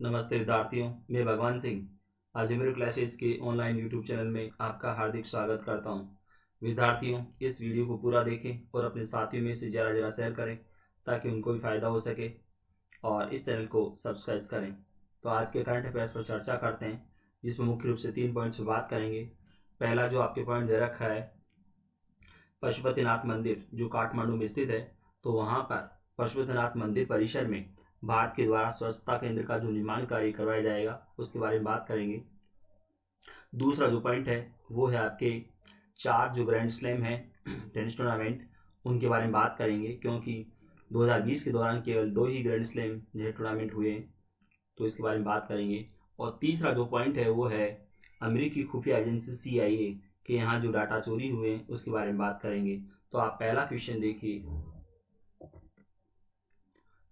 नमस्ते विद्यार्थियों, मैं भगवान सिंह आज मेरे क्लासेस के ऑनलाइन यूट्यूब चैनल में आपका हार्दिक स्वागत करता हूं। विद्यार्थियों, इस वीडियो को पूरा देखें और अपने साथियों में से ज़रा शेयर करें ताकि उनको भी फ़ायदा हो सके और इस चैनल को सब्सक्राइब करें। तो आज के करंट अफेयर्स पर चर्चा करते हैं, जिसमें मुख्य रूप से 3 पॉइंट्स पर बात करेंगे। पहला जो आपके पॉइंट दे रखा है, पशुपतिनाथ मंदिर जो काठमांडू में स्थित है, तो वहाँ पर पशुपतिनाथ मंदिर परिसर में भारत के द्वारा स्वच्छता केंद्र का जो निर्माण कार्य करवाया जाएगा उसके बारे में बात करेंगे। दूसरा जो पॉइंट है वो है आपके 4 जो ग्रैंड स्लैम है टेनिस टूर्नामेंट, उनके बारे में बात करेंगे, क्योंकि 2020 के दौरान केवल 2 ही ग्रैंड स्लैम जो है टूर्नामेंट हुए हैं, तो इसके बारे में बात करेंगे। और तीसरा जो पॉइंट है वो है अमेरिकी खुफिया एजेंसी CIA के यहाँ जो डाटा चोरी हुए हैं उसके बारे में बात करेंगे। तो आप पहला क्वेश्चन देखिए,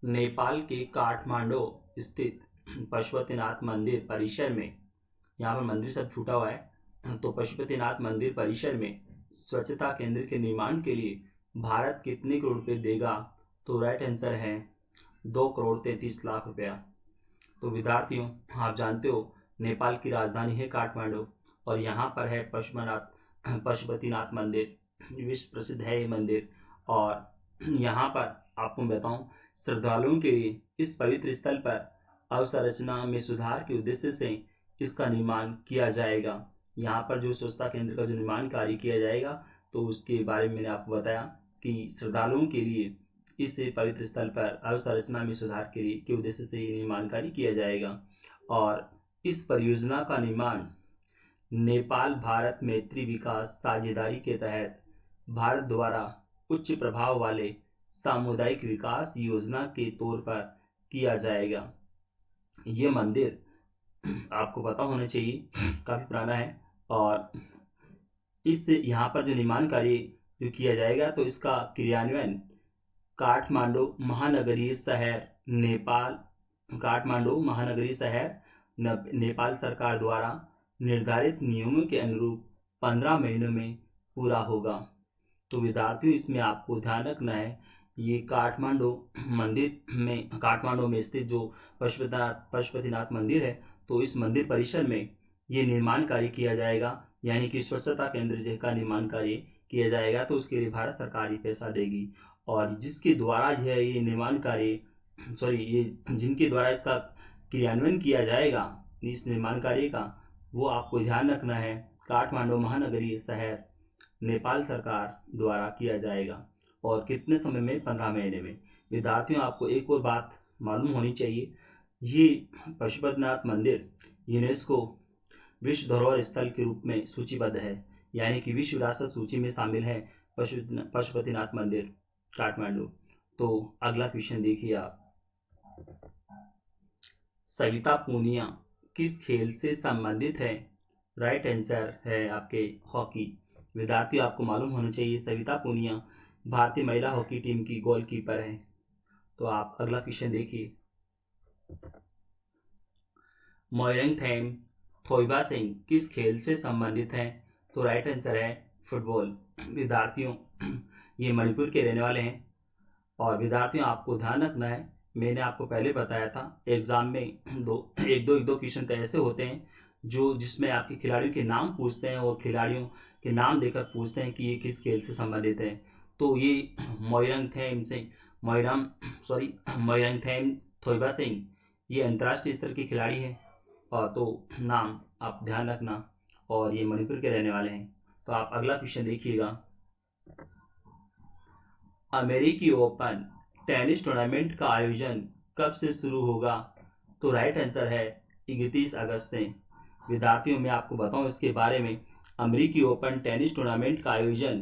नेपाल के काठमांडू स्थित पशुपतिनाथ मंदिर परिसर में, यहाँ पर मंदिर सब छूटा हुआ है, तो पशुपतिनाथ मंदिर परिसर में स्वच्छता केंद्र के निर्माण के लिए भारत कितने करोड़ रुपए देगा? तो राइट आंसर है 2 करोड़ 33 लाख रुपया। तो विद्यार्थियों, आप जानते हो नेपाल की राजधानी है काठमांडू और यहाँ पर है पशुपतिनाथ मंदिर, विश्व प्रसिद्ध है ये मंदिर। और यहाँ पर आपको बताऊं, श्रद्धालुओं के लिए इस पवित्र स्थल पर अवसंरचना में सुधार के उद्देश्य से इसका निर्माण किया जाएगा। यहाँ पर जो स्वच्छता केंद्र का जो निर्माण कार्य किया जाएगा, तो उसके बारे में मैंने आपको बताया कि श्रद्धालुओं के लिए इस पवित्र स्थल पर अवसंरचना में सुधार के उद्देश्य से ये निर्माण कार्य किया जाएगा। और इस परियोजना का निर्माण नेपाल भारत मैत्री विकास साझेदारी के तहत भारत द्वारा उच्च प्रभाव वाले सामुदायिक विकास योजना के तौर पर किया जाएगा। ये मंदिर आपको पता होना चाहिए काफ़ी पुराना है और इस यहाँ पर जो निर्माण कार्य जो किया जाएगा, तो इसका क्रियान्वयन काठमांडू महानगरीय शहर नेपाल सरकार द्वारा निर्धारित नियमों के अनुरूप 15 महीनों में पूरा होगा। तो विद्यार्थियों, इसमें आपको ध्यान रखना है, ये काठमांडू में स्थित जो पशुपतिनाथ मंदिर है, तो इस मंदिर परिसर में ये निर्माण कार्य किया जाएगा, यानी कि स्वच्छता केंद्र का निर्माण कार्य किया जाएगा। तो उसके लिए भारत सरकार ही पैसा देगी और जिसके द्वारा ये निर्माण कार्य जिनके द्वारा इसका क्रियान्वयन किया जाएगा इस निर्माण कार्य का, वो आपको ध्यान रखना है काठमांडू महानगरीय शहर नेपाल सरकार द्वारा किया जाएगा। और कितने समय में? 15 महीने में। विद्यार्थियों, आपको एक और बात मालूम होनी चाहिए, ये पशुपतिनाथ मंदिर यूनेस्को विश्व धरोहर स्थल के रूप में सूचीबद्ध है, यानी कि विश्व विरासत सूची में शामिल है पशुपतिनाथ मंदिर काठमांडू। तो अगला क्वेश्चन देखिए आप, सविता पूनिया किस खेल से संबंधित है? राइट आंसर है आपके हॉकी। विद्यार्थियों, आपको मालूम होना चाहिए सविता पूनिया भारतीय महिला हॉकी टीम की गोलकीपर है। तो आप अगला क्वेश्चन देखिए, मोइरंगथेम थोइबा सिंह किस खेल से संबंधित हैं? तो राइट आंसर है फुटबॉल। विद्यार्थियों, ये मणिपुर के रहने वाले हैं। और विद्यार्थियों, आपको ध्यान रखना है, मैंने आपको पहले बताया था एग्जाम में एक दो क्वेश्चन तो ऐसे होते हैं जिसमें आपके खिलाड़ियों के नाम पूछते हैं और खिलाड़ियों के नाम देकर पूछते हैं कि ये किस खेल से संबंधित है। तो ये मोइरंगथेम थोइबा सिंह ये अंतर्राष्ट्रीय स्तर के खिलाड़ी हैं, और तो नाम आप ध्यान रखना, और ये मणिपुर के रहने वाले हैं। तो आप अगला क्वेश्चन देखिएगा, अमेरिकी ओपन टेनिस टूर्नामेंट का आयोजन कब से शुरू होगा? तो राइट आंसर है 31 अगस्त से। विद्यार्थियों, मैं आपको बताऊं इसके बारे में, अमेरिकी ओपन टेनिस टूर्नामेंट का आयोजन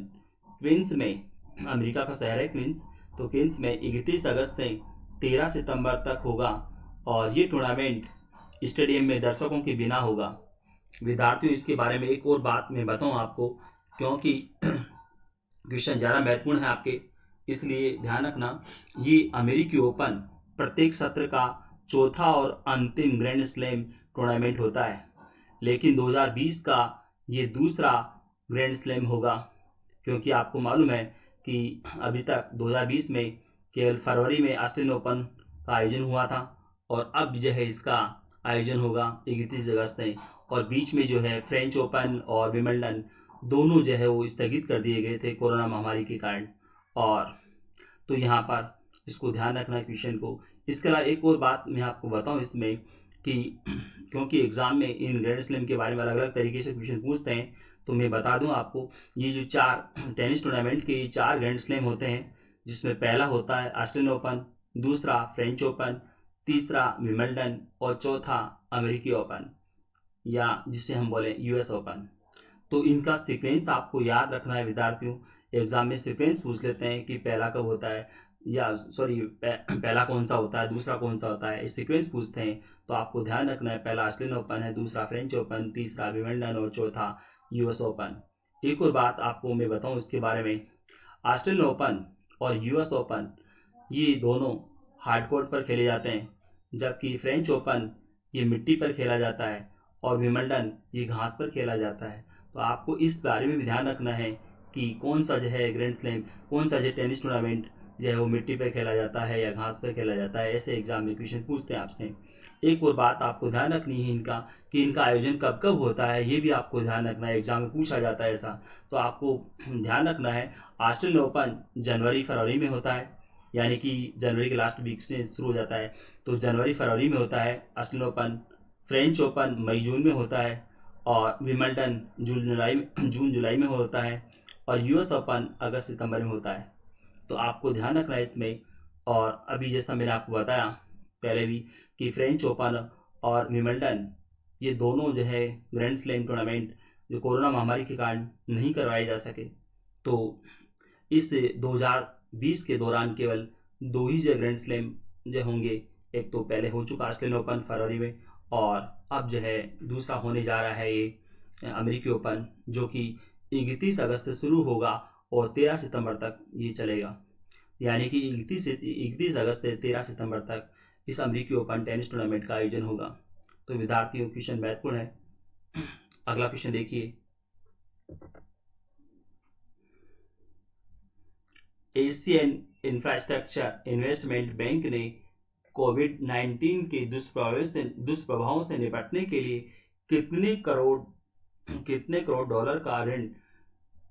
क्वींस में, अमेरिका का शहर है क्वींस, तो क्वींस में 31 अगस्त से 13 सितंबर तक होगा और ये टूर्नामेंट स्टेडियम में दर्शकों के बिना होगा। विद्यार्थियों, इसके बारे में एक और बात मैं बताऊं आपको, क्योंकि क्वेश्चन ज़्यादा महत्वपूर्ण है आपके, इसलिए ध्यान रखना, ये अमेरिकी ओपन प्रत्येक सत्र का चौथा और अंतिम ग्रैंड स्लैम टूर्नामेंट होता है, लेकिन 2020 का ये दूसरा ग्रैंड स्लैम होगा, क्योंकि आपको मालूम है कि अभी तक 2020 में केवल फरवरी में ऑस्ट्रेलियन ओपन का आयोजन हुआ था और अब जो है इसका आयोजन होगा 31 अगस्त से। और बीच में जो है फ्रेंच ओपन और विंबलडन दोनों जो है वो स्थगित कर दिए गए थे कोरोना महामारी के कारण। और तो यहाँ पर इसको ध्यान रखना है क्वेश्चन को। इसके अलावा एक और बात मैं आपको बताऊँ इसमें कि क्योंकि एग्ज़ाम में इन ग्रैंड स्लैम के बारे में अलग अलग तरीके से क्वेश्चन पूछते हैं, तो मैं बता दूं आपको, ये जो 4 टेनिस टूर्नामेंट के 4 ग्रैंड स्लैम होते हैं, जिसमें पहला होता है ऑस्ट्रेलियन ओपन, दूसरा फ्रेंच ओपन, तीसरा विंबलडन और चौथा अमेरिकी ओपन, या जिसे हम बोले यूएस ओपन। तो इनका सीक्वेंस आपको याद रखना है विद्यार्थियों। एग्जाम में सीक्वेंस पूछ लेते हैं कि पहला कब होता है, या सॉरी पहला कौन सा होता है, दूसरा कौन सा होता है, इस सीक्वेंस पूछते हैं। तो आपको ध्यान रखना है, पहला ऑस्ट्रेलियन ओपन है, दूसरा फ्रेंच ओपन, तीसरा विंबलडन और चौथा यूएस ओपन। एक और बात आपको मैं बताऊं इसके बारे में, ऑस्ट्रेलियन ओपन और यूएस ओपन ये दोनों हार्डकोर्ट पर खेले जाते हैं, जबकि फ्रेंच ओपन ये मिट्टी पर खेला जाता है और विंबलडन ये घास पर खेला जाता है। तो आपको इस बारे में भी ध्यान रखना है कि कौन सा जो है ग्रैंड स्लैम, कौन सा जो टेनिस टूर्नामेंट जो है वो मिट्टी पर खेला जाता है या घास पर खेला जाता है। ऐसे एग्जाम में क्वेश्चन पूछते हैं आपसे। एक और बात आपको ध्यान रखनी है इनका, कि इनका आयोजन कब कब होता है, ये भी आपको ध्यान रखना है, एग्जाम में पूछा जाता है ऐसा। तो आपको ध्यान रखना है, ऑस्ट्रेलियन ओपन जनवरी फरवरी में होता है, यानी कि जनवरी के लास्ट वीक से शुरू हो जाता है, तो जनवरी फरवरी में होता है ऑस्ट्रेलियन ओपन। फ्रेंच ओपन मई जून में होता है, और विंबलडन जून जुलाई में होता है, और यूएस ओपन अगस्त सितंबर में होता है। तो आपको ध्यान रखना है इसमें। और अभी जैसा मैंने आपको बताया पहले भी कि फ्रेंच ओपन और विंबलडन ये दोनों जो है ग्रैंड स्लैम टूर्नामेंट जो कोरोना महामारी के कारण नहीं करवाए जा सके, तो इस 2020 के दौरान केवल 2 ही जो ग्रैंड स्लैम जो होंगे। एक तो पहले हो चुका ऑस्ट्रेलियन ओपन फरवरी में, और अब जो है दूसरा होने जा रहा है ये अमेरिकी ओपन, जो कि 31 अगस्त से शुरू होगा और 13 सितंबर तक ये चलेगा। यानी कि 31 अगस्त से 13 सितंबर तक इस अमेरिकी ओपन टेनिस टूर्नामेंट का आयोजन होगा। तो विद्यार्थियों क्वेश्चन महत्वपूर्ण है। अगला क्वेश्चन देखिए, एशियन इंफ्रास्ट्रक्चर इन्वेस्टमेंट बैंक ने कोविड-19 के दुष्प्रभावों से निपटने के लिए कितने करोड़ डॉलर का ऋण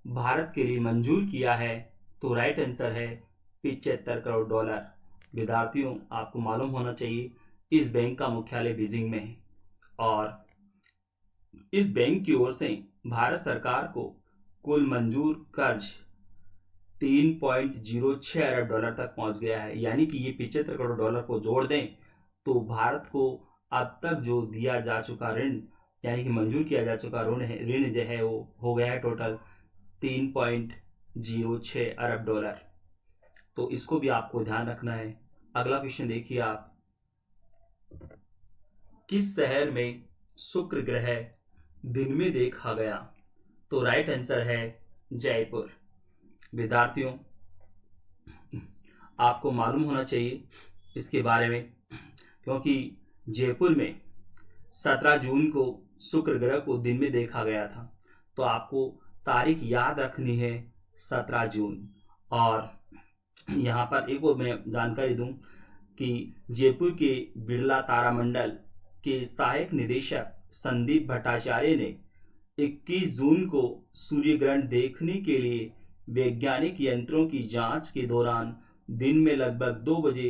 भारत के लिए मंजूर किया है। तो राइट आंसर है 75 करोड़ डॉलर। विद्यार्थियों आपको मालूम होना चाहिए, इस बैंक का मुख्यालय बीजिंग में है, और इस बैंक की ओर से भारत सरकार को कुल मंजूर कर्ज 3.06 अरब डॉलर तक पहुंच गया है। यानी कि ये 75 करोड़ डॉलर को जोड़ दें तो भारत को अब तक जो दिया जा चुका ऋण, यानी कि मंजूर किया जा चुका ऋण जो है वो हो गया है टोटल 3.06 अरब डॉलर। तो इसको भी आपको ध्यान रखना है। अगला क्वेश्चन देखिए आप, किस शहर में शुक्र ग्रह दिन में देखा गया। तो राइट आंसर है जयपुर। विद्यार्थियों आपको मालूम होना चाहिए इसके बारे में, क्योंकि जयपुर में 17 जून को शुक्र ग्रह को दिन में देखा गया था। तो आपको तारीख याद रखनी है 17 जून। और यहाँ पर एक और मैं जानकारी दूं कि जयपुर के बिरला तारामंडल के सहायक निदेशक संदीप भट्टाचार्य ने 21 जून को सूर्य ग्रहण देखने के लिए वैज्ञानिक यंत्रों की जांच के दौरान दिन में लगभग 2 बजे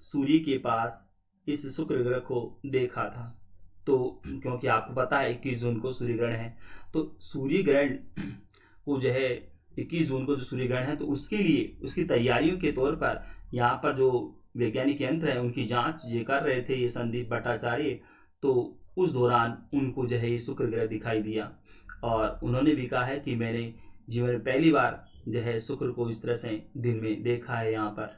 सूर्य के पास इस शुक्र ग्रह को देखा था। तो क्योंकि आपको पता है 21 जून को सूर्य ग्रहण है, तो सूर्य ग्रहण को जो है 21 जून को जो सूर्य ग्रहण है, तो उसके लिए उसकी तैयारियों के तौर पर यहाँ पर जो वैज्ञानिक यंत्र है उनकी जांच ये कर रहे थे ये संदीप भट्टाचार्य। तो उस दौरान उनको जो है ये शुक्र ग्रह दिखाई दिया, और उन्होंने भी कहा है कि मैंने जीवन में पहली बार जो है शुक्र को इस तरह से दिन में देखा है यहाँ पर।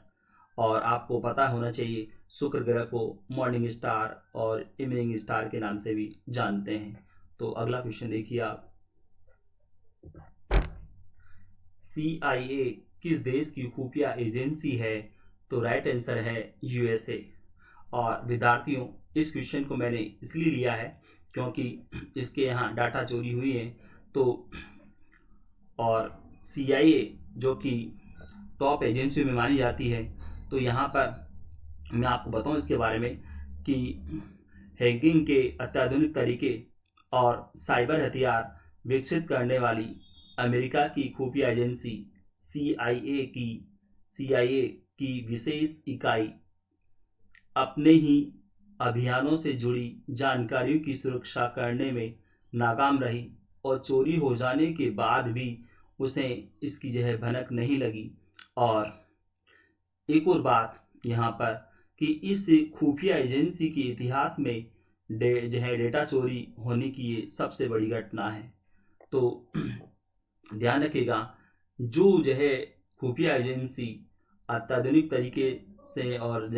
और आपको पता होना चाहिए शुक्र ग्रह को मॉर्निंग स्टार और इवनिंग स्टार के नाम से भी जानते हैं। तो अगला क्वेश्चन देखिए आप, CIA किस देश की खुफिया एजेंसी है। तो राइट आंसर है USA। और विद्यार्थियों इस क्वेश्चन को मैंने इसलिए लिया है क्योंकि इसके यहाँ डाटा चोरी हुई है। तो और CIA जो कि टॉप एजेंसी में मानी जाती है, तो यहाँ पर मैं आपको बताऊं इसके बारे में कि हैकिंग के अत्याधुनिक तरीके और साइबर हथियार विकसित करने वाली अमेरिका की खुफिया एजेंसी CIA की विशेष इकाई अपने ही अभियानों से जुड़ी जानकारियों की सुरक्षा करने में नाकाम रही और चोरी हो जाने के बाद भी उसे इसकी भनक नहीं लगी। और एक और बात यहाँ पर कि इस खुफिया एजेंसी के इतिहास में डेटा चोरी होने की ये सबसे बड़ी घटना है। तो ध्यान रखिएगा, जो खुफिया एजेंसी अत्याधुनिक तरीके से और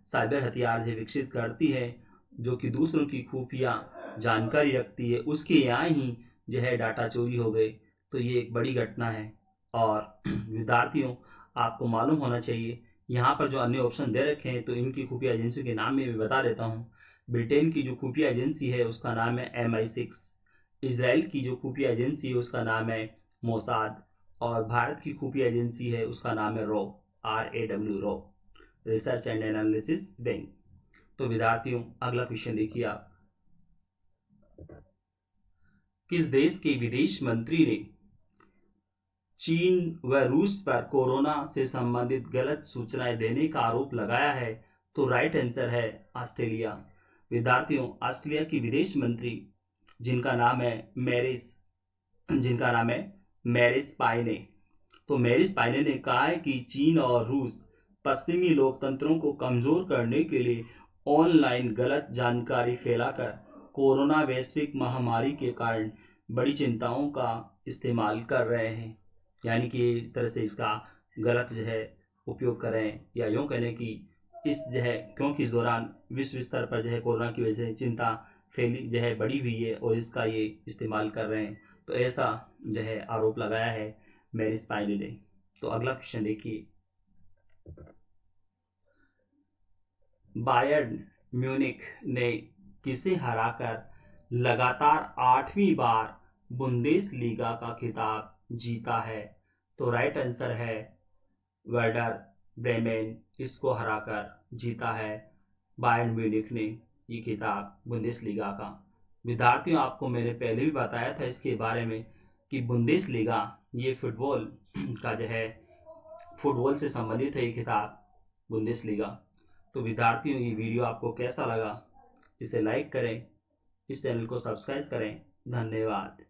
साइबर हथियार विकसित करती है, जो कि दूसरों की खुफिया जानकारी रखती है, उसके यहाँ ही डाटा चोरी हो गए। तो ये एक बड़ी घटना है। और विद्यार्थियों, आपको मालूम होना चाहिए, यहाँ पर जो अन्य ऑप्शन दे रखे हैं तो इनकी खुफिया एजेंसियों के नाम में मैं बता देता हूँ। ब्रिटेन की जो खुफिया एजेंसी है उसका नाम है MI6। इसराइल की जो खुफिया एजेंसी है उसका नाम है मोसाद। और भारत की खुफिया एजेंसी है उसका नाम है RAW, research and analysis wing. तो विद्यार्थियों, अगला क्वेश्चन देखिए आप। किस देश के विदेश मंत्री ने चीन व रूस पर कोरोना से संबंधित गलत सूचनाएं देने का आरोप लगाया है? तो राइट आंसर है ऑस्ट्रेलिया। विद्यार्थियों, ऑस्ट्रेलिया की विदेश मंत्री जिनका नाम है मैरिस पायने, तो मैरिस पायने ने कहा है कि चीन और रूस पश्चिमी लोकतंत्रों को कमजोर करने के लिए ऑनलाइन गलत जानकारी फैलाकर कोरोना वैश्विक महामारी के कारण बड़ी चिंताओं का इस्तेमाल कर रहे हैं। यानी कि इस तरह से इसका गलत उपयोग कर रहे हैं, या यूँ कहें कि इस क्योंकि इस दौरान विश्व स्तर पर कोरोना की वजह से चिंता फैली बढ़ी हुई है और इसका ये इस्तेमाल कर रहे हैं। तो ऐसा आरोप लगाया है मैरिस पायने ने। तो अगला क्वेश्चन देखिए। बायर्न म्यूनिख ने किसे हराकर लगातार 8वीं बार बुंदेसलीगा का खिताब जीता है? तो राइट आंसर है वर्डर ब्रेमेन। इसको हराकर जीता है बायर्न म्यूनिख ने ये खिताब बुंदेसलीगा का। विद्यार्थियों, आपको मैंने पहले भी बताया था इसके बारे में कि बुंदेसलीगा ये फुटबॉल का फुटबॉल से संबंधित है ये खिताब बुंदेसलीगा। तो विद्यार्थियों, ये वीडियो आपको कैसा लगा? इसे लाइक करें, इस चैनल को सब्सक्राइब करें। धन्यवाद।